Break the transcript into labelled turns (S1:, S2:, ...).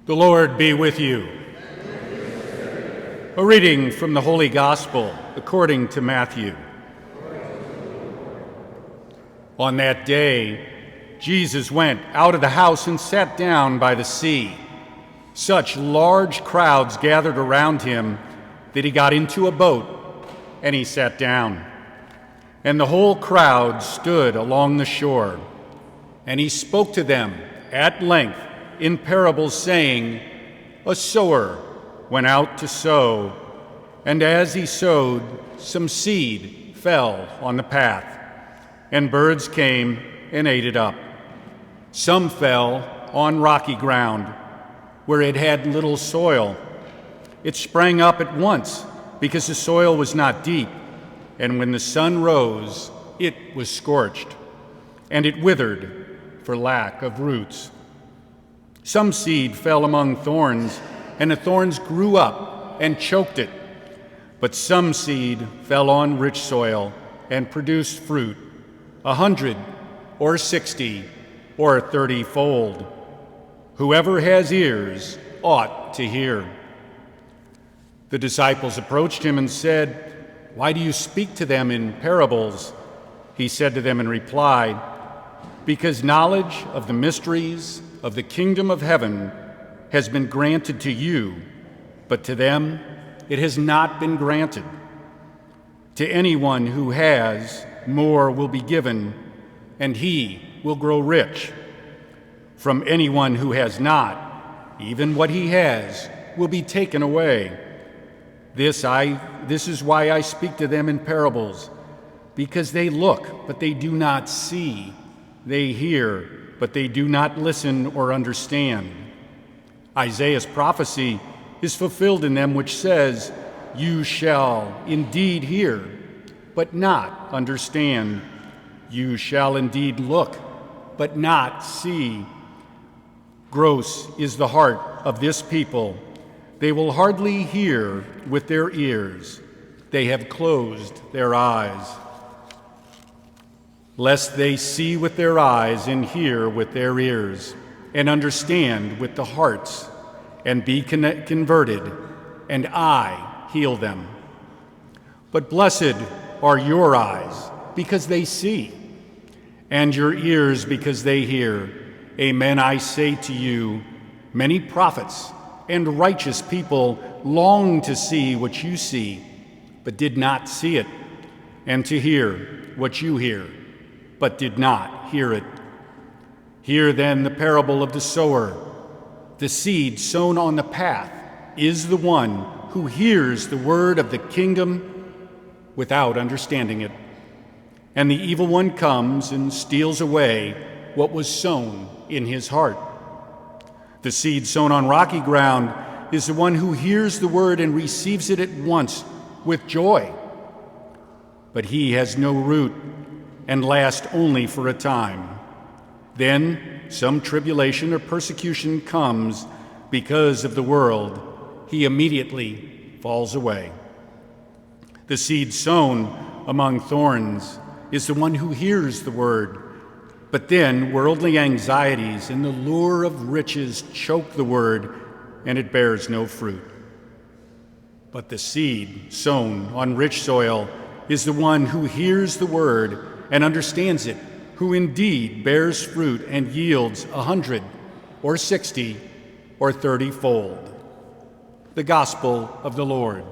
S1: The Lord be with you. A reading from the Holy Gospel according to Matthew. On that day, Jesus went out of the house and sat down by the sea. Such large crowds gathered around him that he got into a boat and he sat down. And the whole crowd stood along the shore. And he spoke to them at length in parables, saying, A sower went out to sow, and as he sowed, some seed fell on the path, and birds came and ate it up. Some fell on rocky ground, where it had little soil. It sprang up at once, because the soil was not deep, and when the sun rose, it was scorched, and it withered for lack of roots. Some seed fell among thorns, and the thorns grew up and choked it. But some seed fell on rich soil and produced fruit, 100 or 60 or 30-fold. Whoever has ears ought to hear. The disciples approached him and said, Why do you speak to them in parables? He said to them in reply, Because knowledge of the mysteries of the kingdom of heaven has been granted to you, but to them it has not been granted. To anyone who has, more will be given, and he will grow rich. From anyone who has not, even what he has will be taken away. This is why I speak to them in parables, because they look, but they do not see. They hear, but they do not listen or understand. Isaiah's prophecy is fulfilled in them, which says, You shall indeed hear, but not understand. You shall indeed look, but not see. Gross is the heart of this people. They will hardly hear with their ears. They have closed their eyes, lest they see with their eyes and hear with their ears and understand with the hearts and be converted, and I heal them. But blessed are your eyes, because they see, and your ears, because they hear. Amen, I say to you, many prophets and righteous people longed to see what you see, but did not see it, and to hear what you hear, but did not hear it. Hear then the parable of the sower. The seed sown on the path is the one who hears the word of the kingdom without understanding it. And the evil one comes and steals away what was sown in his heart. The seed sown on rocky ground is the one who hears the word and receives it at once with joy. But he has no root and lasts only for a time. Then some tribulation or persecution comes because of the world. He immediately falls away. The seed sown among thorns is the one who hears the word, but then worldly anxieties and the lure of riches choke the word, and it bears no fruit. But the seed sown on rich soil is the one who hears the word and understands it, who indeed bears fruit and yields 100 or 60 or 30-fold. The Gospel of the Lord.